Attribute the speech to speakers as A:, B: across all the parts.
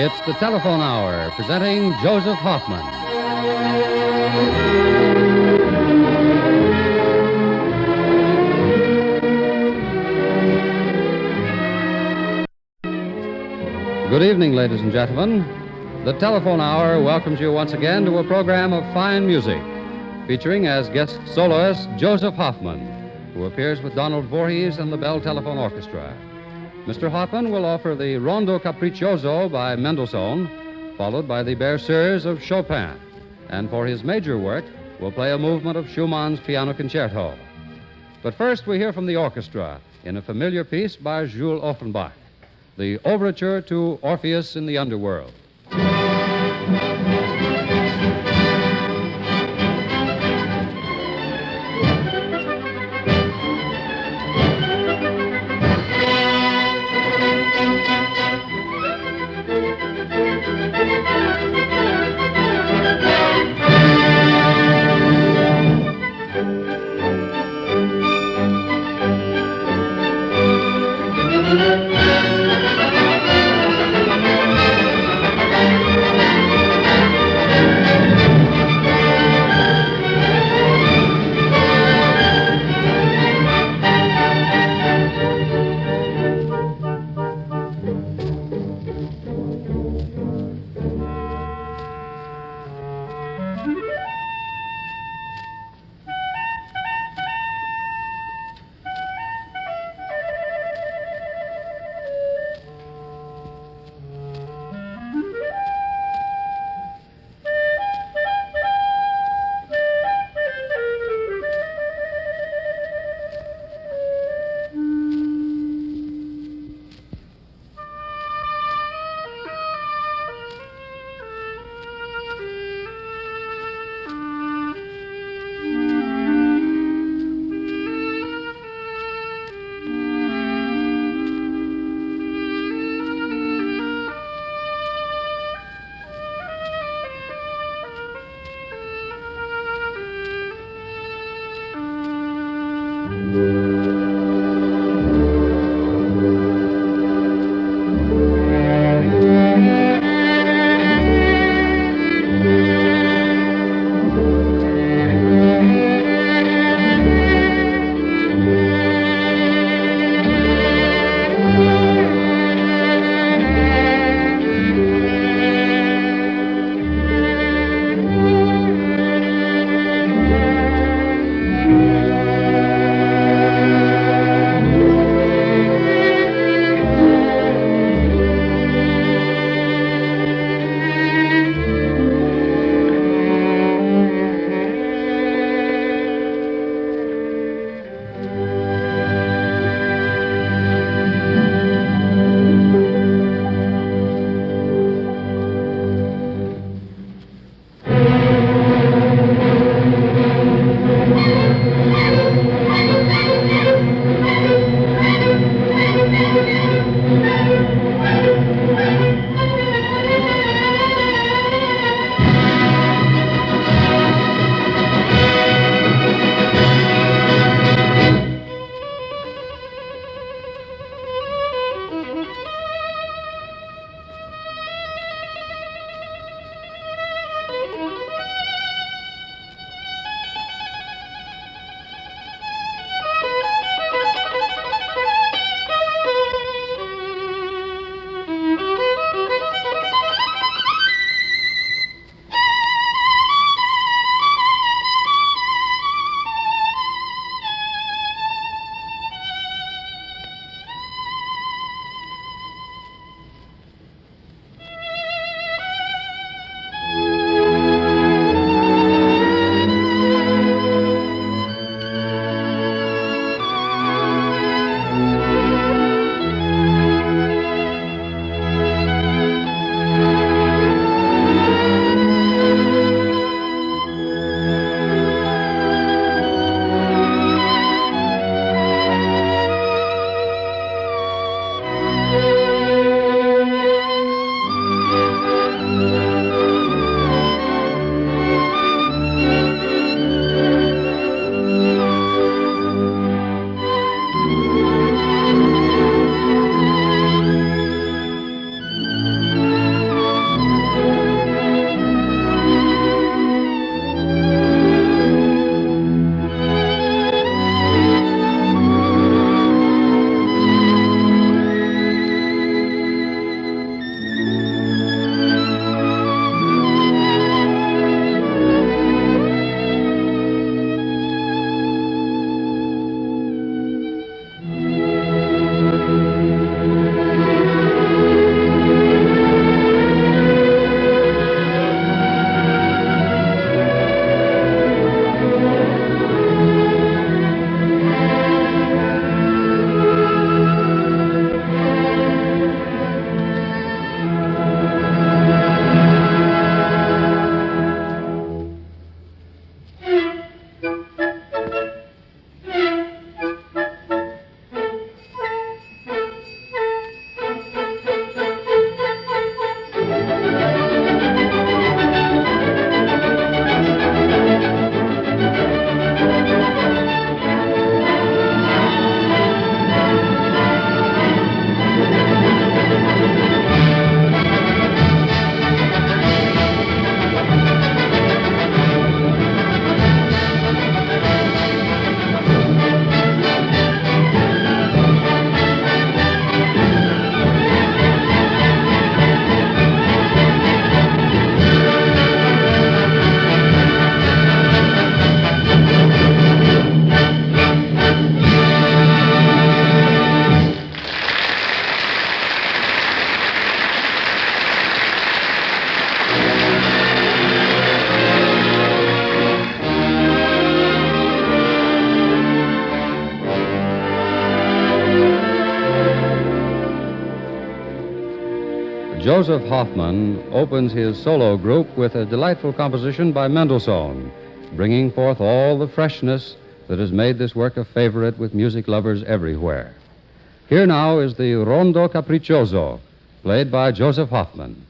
A: It's the Telephone Hour, presenting Joseph Hofmann. Good evening, ladies and gentlemen. The Telephone Hour welcomes you once again to a program of fine music, featuring as guest soloist Joseph Hofmann, who appears with Donald Voorhees and the Bell Telephone Orchestra. Mr. Hofmann will offer the Rondo Capriccioso by Mendelssohn, followed by the Berceuse of Chopin, and for his major work will play a movement of Schumann's Piano Concerto. But first we hear from the orchestra in a familiar piece by Jules Offenbach, the overture to Orpheus in the Underworld. Josef Hofmann opens his solo group with a delightful composition by Mendelssohn, bringing forth all the freshness that has made this work a favorite with music lovers everywhere. Here now is the Rondo Capriccioso, played by Josef Hofmann.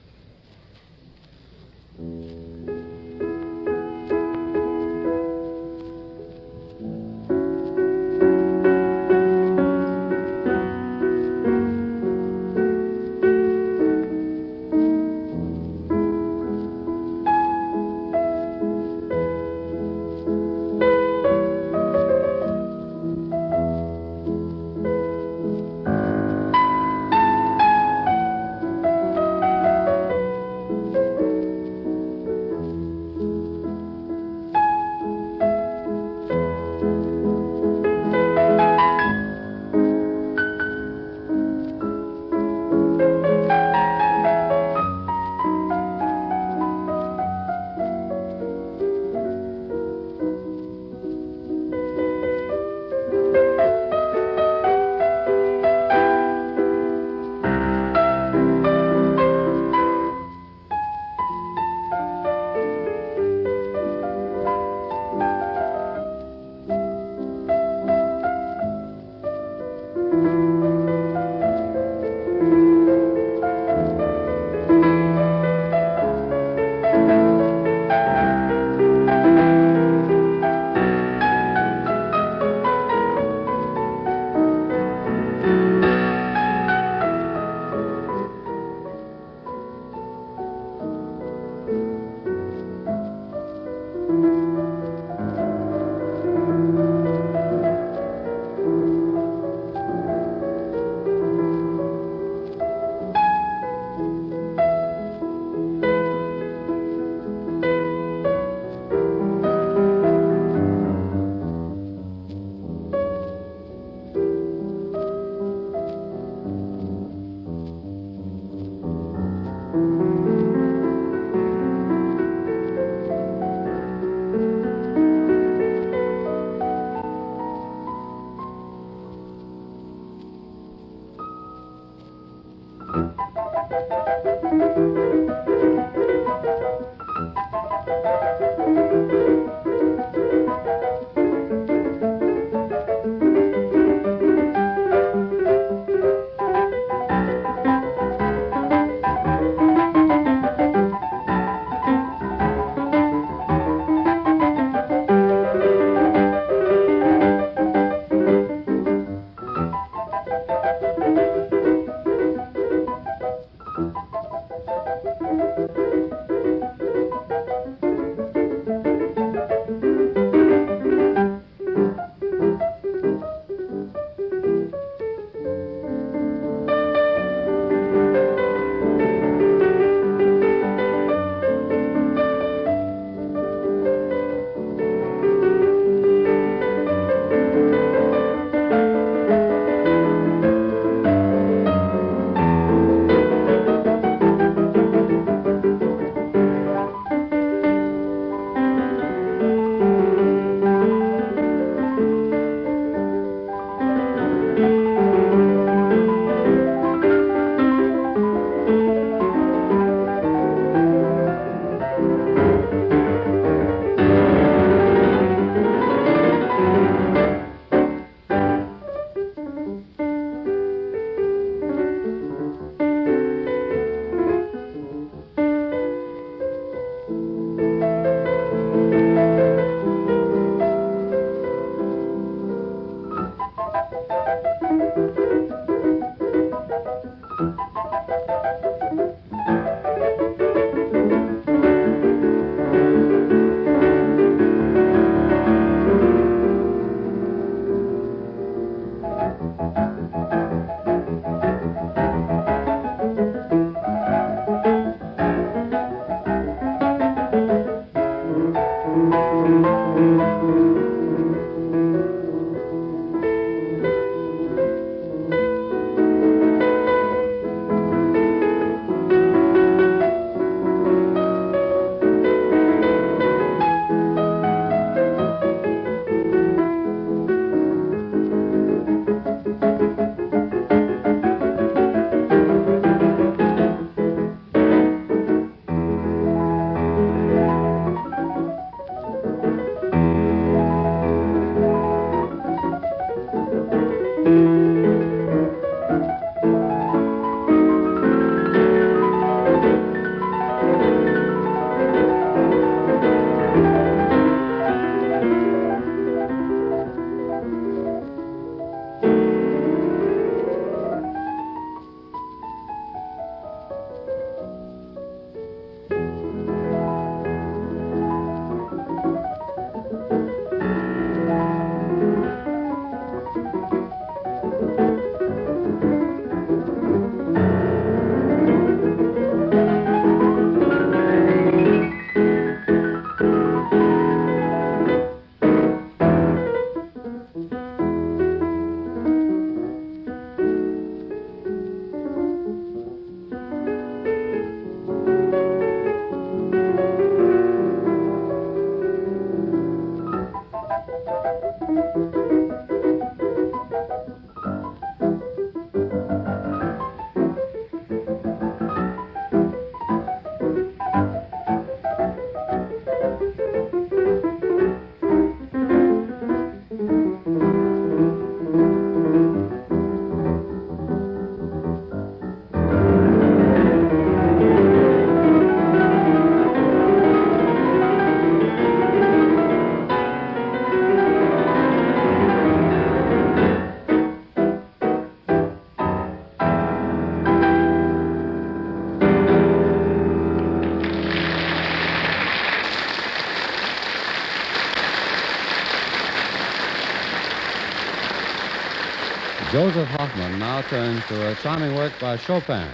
A: Josef Hofmann now turns to a charming work by Chopin,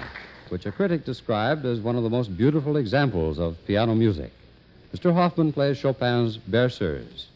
A: which a critic described as one of the most beautiful examples of piano music. Mr. Hofmann plays Chopin's Berceuse.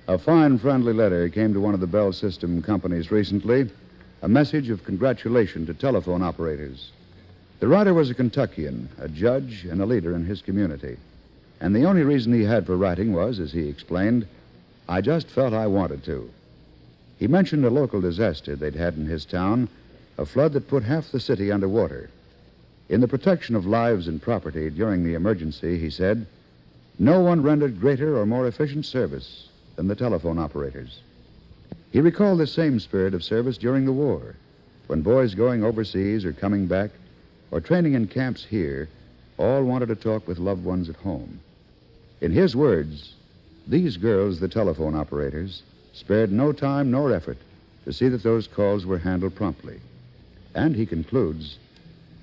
B: A fine, friendly letter came to one of the Bell System companies recently, a message of congratulation to telephone operators. The writer was a Kentuckian, a judge and a leader in his community. And the only reason he had for writing was, as he explained, I just felt I wanted to. He mentioned a local disaster they'd had in his town, a flood that put half the city underwater. In the protection of lives and property during the emergency, he said, no one rendered greater or more efficient service than the telephone operators. He recalled the same spirit of service during the war, when boys going overseas or coming back or training in camps here all wanted to talk with loved ones at home. In his words, these girls, the telephone operators, spared no time nor effort to see that those calls were handled promptly. And he concludes,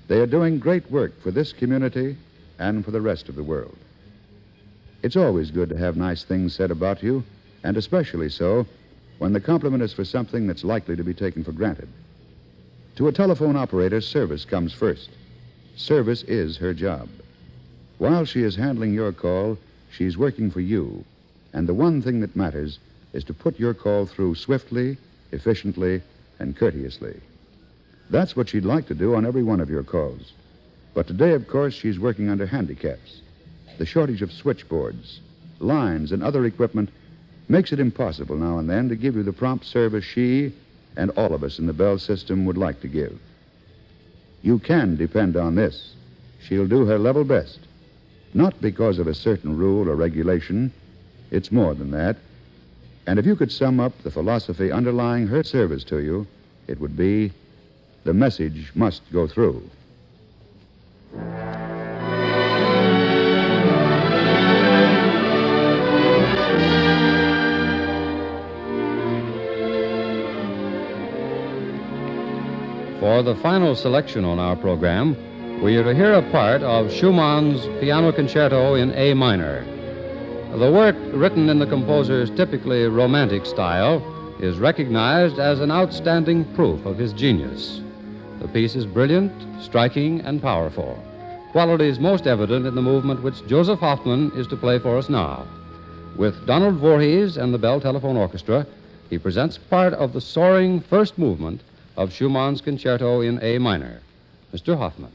B: They are doing great work for this community and for the rest of the world. It's always good to have nice things said about you, and especially so when the compliment is for something that's likely to be taken for granted. To a telephone operator, service comes first. Service is her job. While she is handling your call, she's working for you. And the one thing that matters is to put your call through swiftly, efficiently, and courteously. That's what she'd like to do on every one of your calls. But today, of course, she's working under handicaps. The shortage of switchboards, lines, and other equipment makes it impossible now and then to give you the prompt service she and all of us in the Bell system would like to give. You can depend on this. She'll do her level best. Not because of a certain rule or regulation. It's more than that. And if you could sum up the philosophy underlying her service to you, it would be, the message must go through.
A: For the final selection on our program, we are to hear a part of Schumann's Piano Concerto in A minor. The work, written in the composer's typically romantic style, is recognized as an outstanding proof of his genius. The piece is brilliant, striking, and powerful, qualities most evident in the movement which Josef Hofmann is to play for us now. With Donald Voorhees and the Bell Telephone Orchestra, he presents part of the soaring first movement of Schumann's Concerto in A minor. Mr. Hofmann.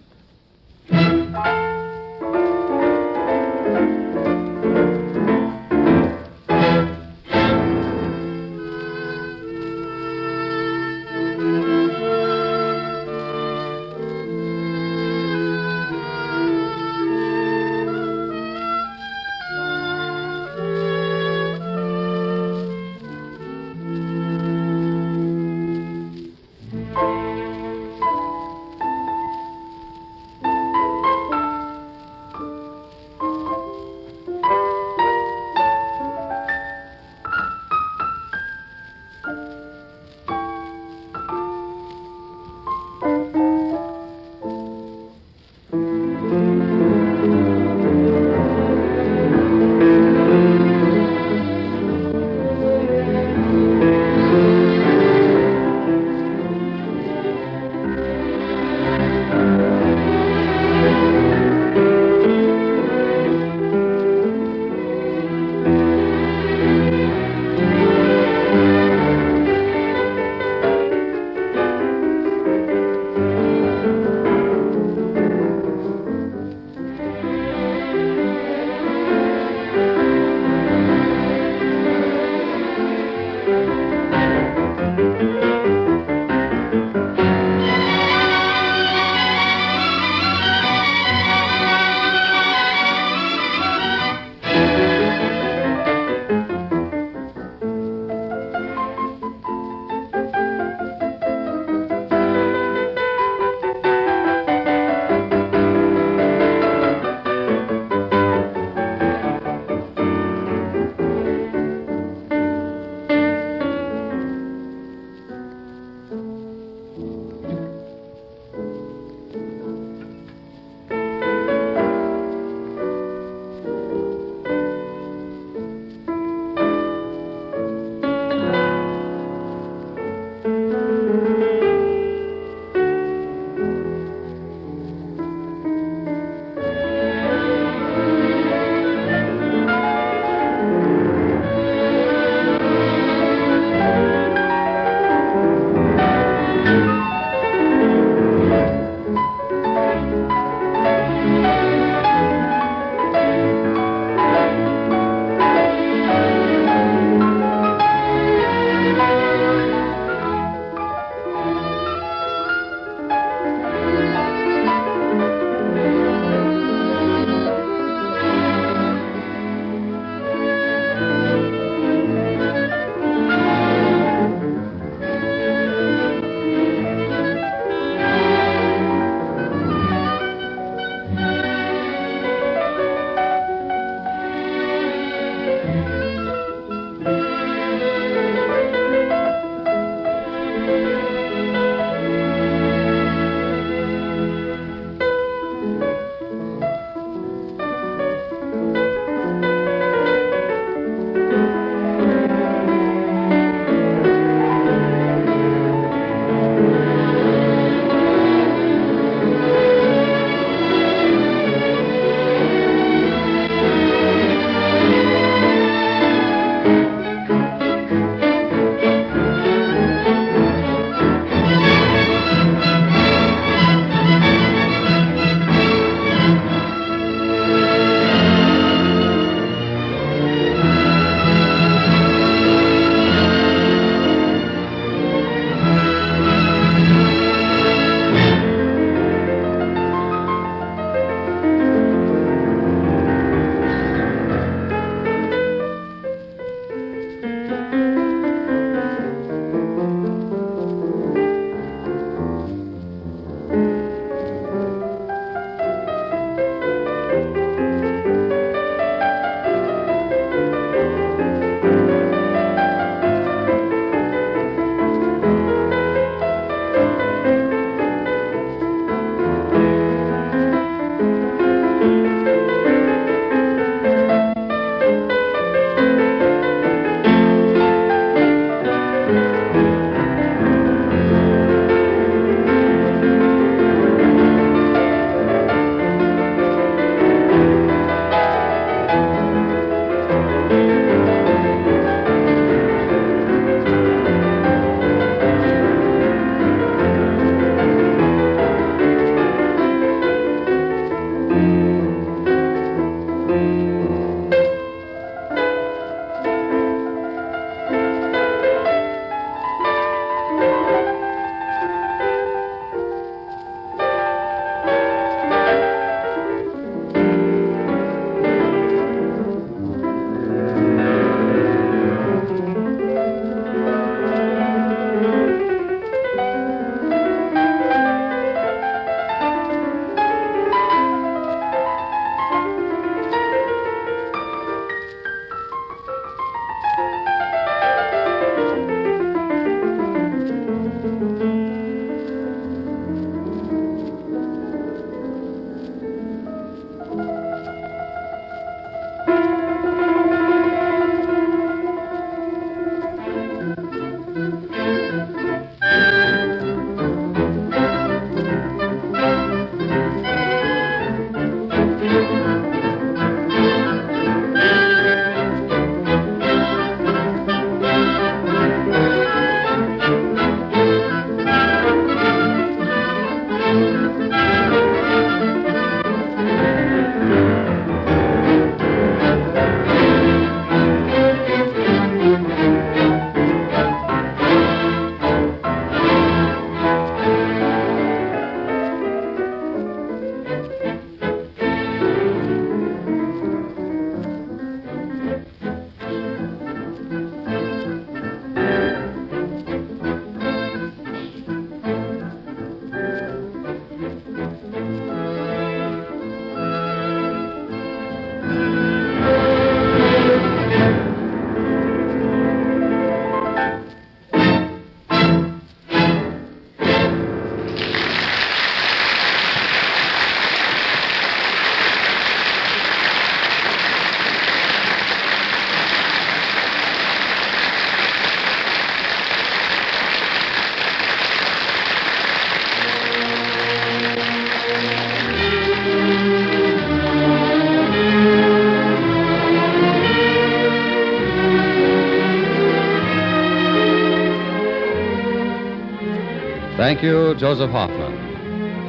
A: Thank you, Joseph Hofmann.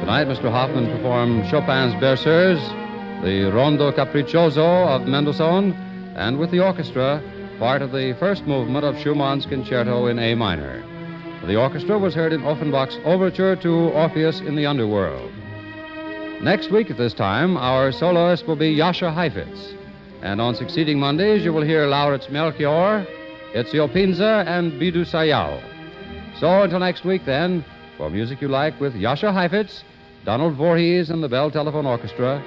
A: Tonight, Mr. Hofmann performed Chopin's Berceuse, the Rondo Capriccioso of Mendelssohn, and with the orchestra, part of the first movement of Schumann's Concerto in A minor. The orchestra was heard in Offenbach's Overture to Orpheus in the Underworld. Next week at this time, our soloist will be Jascha Heifetz. And on succeeding Mondays, you will hear Lauritz Melchior, Ezio Pinza, and Bidu Sayal. So until next week, then, for music you like with Jascha Heifetz, Donald Voorhees, and the Bell Telephone Orchestra,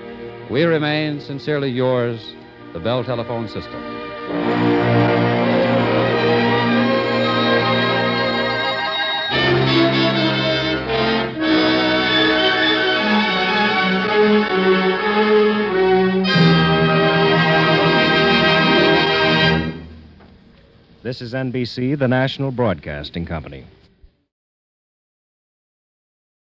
A: we remain sincerely yours, the Bell Telephone System.
C: This is NBC, the national broadcasting company.